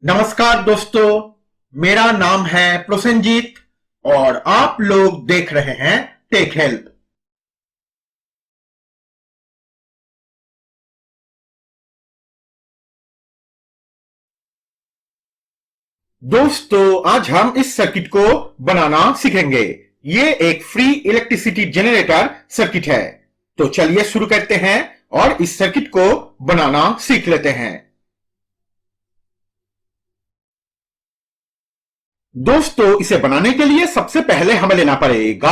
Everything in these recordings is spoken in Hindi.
नमस्कार दोस्तों, मेरा नाम है प्रोसेनजीत और आप लोग देख रहे हैं टेक हेल्प। दोस्तों, आज हम इस सर्किट को बनाना सीखेंगे। ये एक फ्री इलेक्ट्रिसिटी जनरेटर सर्किट है। तो चलिए शुरू करते हैं और इस सर्किट को बनाना सीख लेते हैं। दोस्तों, इसे बनाने के लिए सबसे पहले हमें लेना पड़ेगा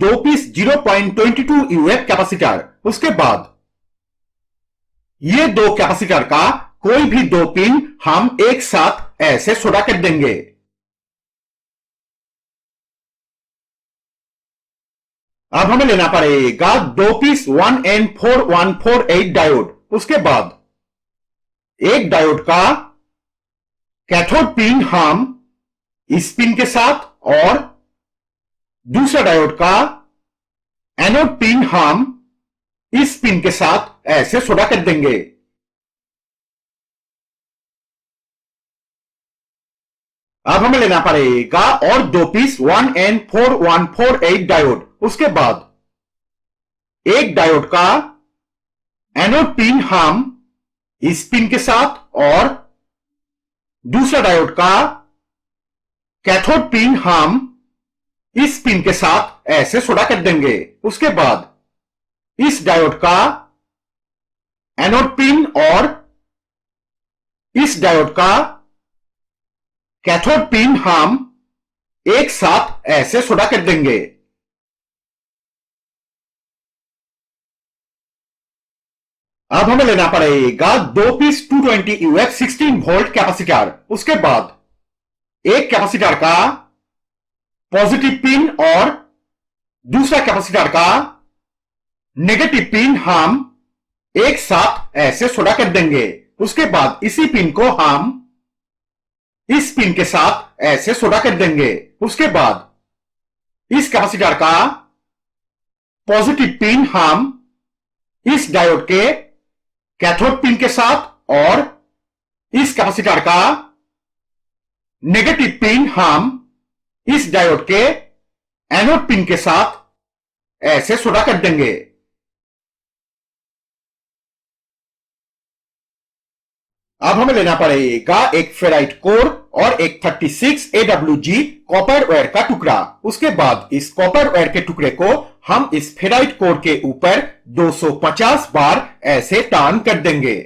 2 पीस 0.22 यूएफ कैपेसिटर। उसके बाद ये दो कैपेसिटर का कोई भी दो पिन हम एक साथ ऐसे सोल्डर कर देंगे। अब हमें लेना पड़ेगा 2 पीस 1N4148 डायोड। उसके बाद एक डायोड का कैथोड पिन हम इस पिन के साथ और दूसरा डायोड का एनोड पिन हम इस पिन के साथ ऐसे सोल्डर कर देंगे। अब हमें लेना पड़ेगा और 2 पीस 1N4148 डायोड। उसके बाद एक डायोड का एनोड पिन हम इस पिन के साथ और दूसरा डायोड का कैथोड पिन हम इस पिन के साथ ऐसे सोल्डर कर देंगे। उसके बाद इस डायोड का एनोड पिन और इस डायोड का कैथोड पिन हम एक साथ ऐसे सोल्डर कर देंगे। अब हमें लेना पड़ेगा 2 पीस 220 यूएफ 16 वोल्ट कैपेसिटर। उसके बाद एक कैपेसिटर का पॉजिटिव पिन और दूसरा कैपेसिटर का नेगेटिव पिन हम एक साथ ऐसे सोल्डर कर देंगे। उसके बाद इसी पिन को हम इस पिन के साथ ऐसे सोल्डर कर देंगे। उसके बाद इस कैपेसिटर का पॉजिटिव पिन हम इस डायोड के कैथोड पिन के साथ और इस कैपेसिटर का नेगेटिव पिन हम इस डायोड के एनोड पिन के साथ ऐसे सोल्डर कर देंगे। अब हमें लेना पड़ेगा एक फेराइट कोर और एक 36 AWG कॉपर वायर का टुकड़ा। उसके बाद इस कॉपर वायर के टुकड़े को हम इस फेराइट कोर के ऊपर 250 बार ऐसे टर्न कर देंगे।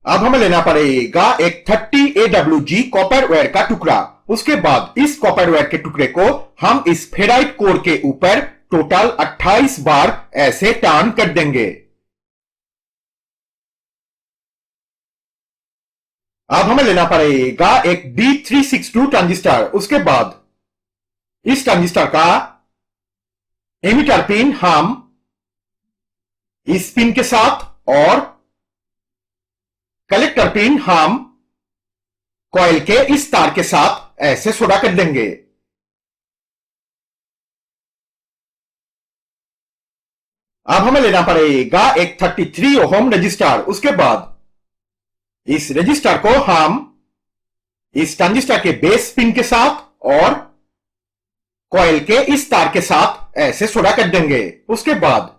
अब हमें लेना पड़ेगा एक 30 AWG कॉपर वायर का टुकड़ा। उसके बाद इस कॉपर वायर के टुकड़े को हम इस फेराइट कोर के ऊपर टोटल 28 बार ऐसे टर्न कर देंगे। अब हमें लेना पड़ेगा एक D362 ट्रांजिस्टर। उसके बाद इस ट्रांजिस्टर का एमिटर पिन हम इस पिन के साथ और कलेक्टर पिन हम कॉइल के इस तार के साथ ऐसे सोल्डर कर देंगे। अब हमें लेना पड़ेगा एक 33 ओम रजिस्टर। उसके बाद इस रजिस्टर को हम इस ट्रांजिस्टर के बेस पिन के साथ और कॉइल के इस तार के साथ ऐसे सोल्डर कर देंगे। उसके बाद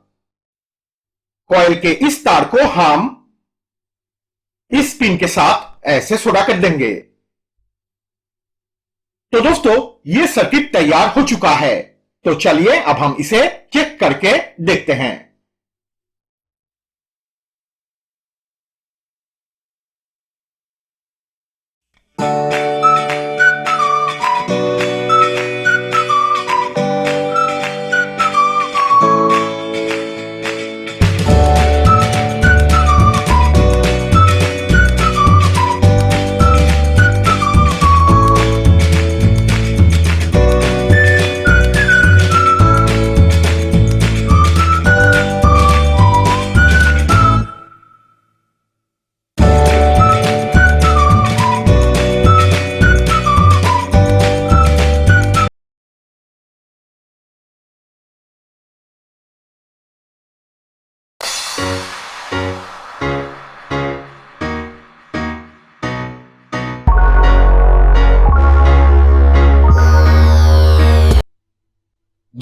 कॉइल के इस तार को हम इस पिन के साथ ऐसे सोल्डर कर देंगे। तो दोस्तों, यह सर्किट तैयार हो चुका है। तो चलिए अब हम इसे चेक करके देखते हैं।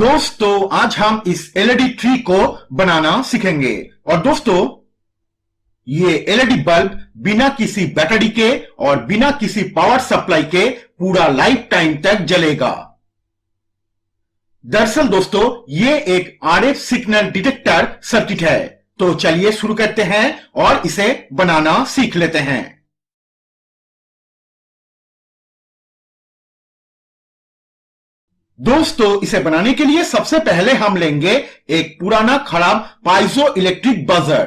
दोस्तों आज हम इस एलईडी ट्री को बनाना सीखेंगे। और दोस्तों ये एलईडी बल्ब बिना किसी बैटरी के और बिना किसी पावर सप्लाई के पूरा लाइफ टाइम तक जलेगा। दरअसल दोस्तों ये एक आरएफ सिग्नल डिटेक्टर सर्किट है। तो चलिए शुरू करते हैं और इसे बनाना सीख लेते हैं। दोस्तों इसे बनाने के लिए सबसे पहले हम लेंगे एक पुराना खराब पाइजो इलेक्ट्रिक बजर।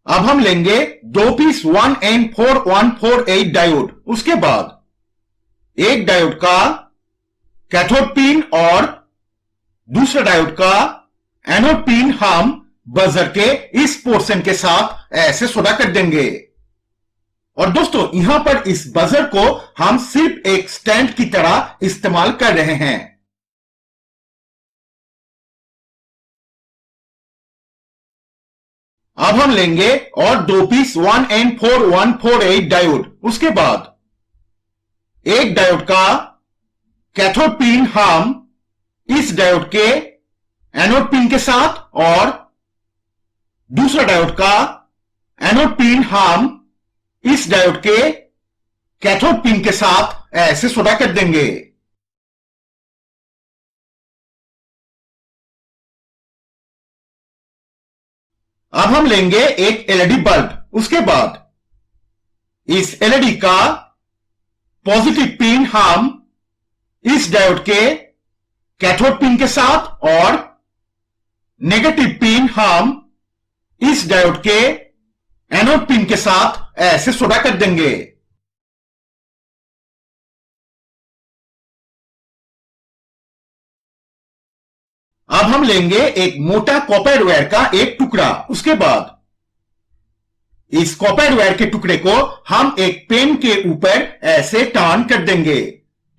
अब हम लेंगे 2 पीस 1N4148 डायोड। उसके बाद एक डायोड का कैथोड पिन और दूसरा डायोड का एनोड पिन हम बजर के इस पोर्शन के साथ ऐसे सोल्डर कर देंगे। और दोस्तों यहां पर इस बजर को हम सिर्फ एक स्टैंड की तरह इस्तेमाल कर रहे हैं। अब हम लेंगे और 2 पीस 1N4148 डायोड। उसके बाद एक डायोड का कैथोड पिन हम इस डायोड के एनोड पिन के साथ और दूसरा डायोड का एनोड पिन हम इस डायोड के कैथोड पिन के साथ ऐसे सोल्डर कर देंगे। अब हम लेंगे एक एलईडी बल्ब। उसके बाद इस एलईडी का पॉजिटिव पिन हम इस डायोड के कैथोड पिन के साथ और नेगेटिव पिन हम इस डायोड के एनोड पिन के साथ ऐसे सोल्डर कर देंगे। अब हम लेंगे एक मोटा कॉपर वायर का एक टुकड़ा। उसके बाद इस कॉपर वायर के टुकड़े को हम एक पेन के ऊपर ऐसे टर्न कर देंगे।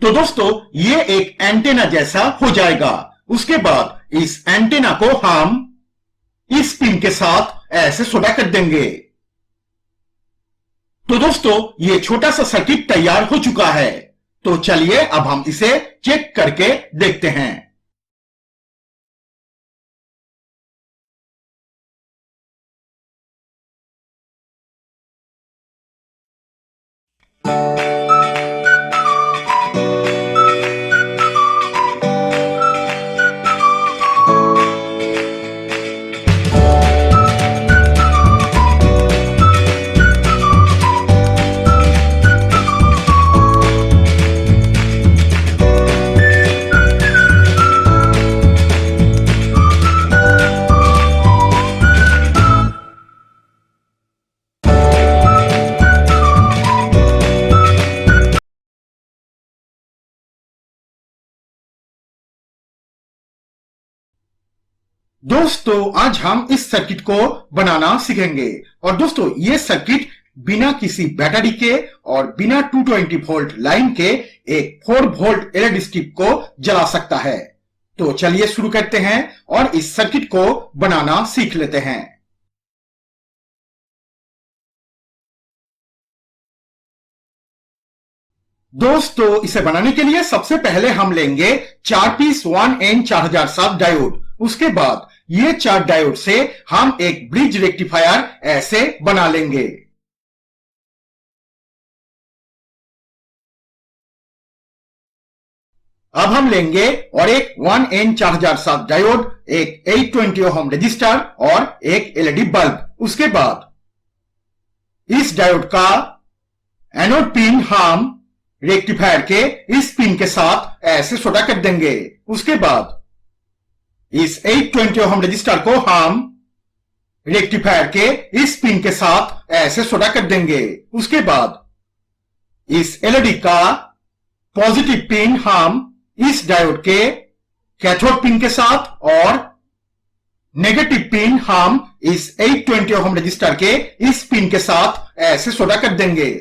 तो दोस्तों ये एक एंटेना जैसा हो जाएगा। उसके बाद इस एंटेना को हम इस पिन के साथ ऐसे सोल्डर कर देंगे। तो दोस्तों ये छोटा सा सर्किट तैयार हो चुका है। तो चलिए अब हम इसे चेक करके देखते हैं। दोस्तों आज हम इस सर्किट को बनाना सीखेंगे। और दोस्तों ये सर्किट बिना किसी बैटरी के और बिना 220 वोल्ट लाइन के एक 4 वोल्ट एलईडी स्ट्रिप को जला सकता है। तो चलिए शुरू करते हैं और इस सर्किट को बनाना सीख लेते हैं। दोस्तों इसे बनाने के लिए सबसे पहले हम लेंगे 4 पीस 1N4007 डायोड। उसके बाद ये 4 डायोड से हम एक ब्रिज रेक्टिफायर ऐसे बना लेंगे। अब हम लेंगे और एक 1N4007 डायोड, एक 820 ओम रजिस्टर और एक एलईडी बल्ब। उसके बाद इस डायोड का एनोड पिन हम रेक्टिफायर के इस पिन के साथ ऐसे सोल्डर कर देंगे। उसके बाद इस 820 ओम रजिस्टर को हम रेक्टिफायर के इस पिन के साथ ऐसे सोल्डर कर देंगे। उसके बाद इस एलईडी का पॉजिटिव पिन हम इस डायोड के कैथोड पिन के साथ और नेगेटिव पिन हम इस 820 ओम रजिस्टर के इस पिन के साथ ऐसे सोल्डर कर देंगे।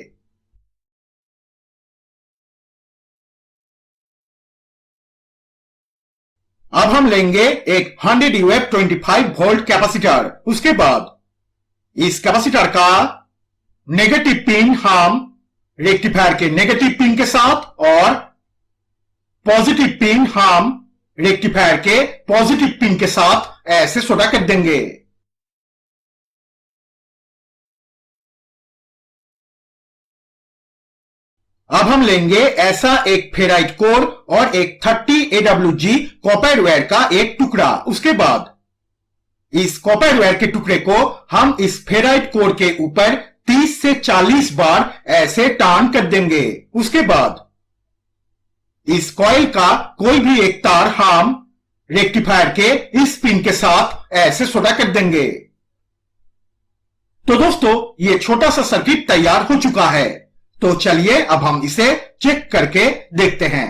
अब हम लेंगे एक 100 UF 25 वोल्ट कैपेसिटर। उसके बाद इस कैपेसिटर का नेगेटिव पिन हम रेक्टिफायर के नेगेटिव पिन के साथ और पॉजिटिव पिन हम रेक्टिफायर के पॉजिटिव पिन के साथ ऐसे सोल्डर कर देंगे। अब हम लेंगे ऐसा एक फेराइट कोर और एक 30 AWG कॉपर वायर का एक टुकड़ा। उसके बाद इस कॉपर वायर के टुकड़े को हम इस फेराइट कोर के ऊपर 30 से 40 बार ऐसे टर्न कर देंगे। उसके बाद इस कॉइल का कोई भी एक तार हम रेक्टिफायर के इस पिन के साथ ऐसे सोल्डर कर देंगे। तो दोस्तों, ये छोटा सा सर्किट तैयार हो चुका है। तो चलिए अब हम इसे चेक करके देखते हैं।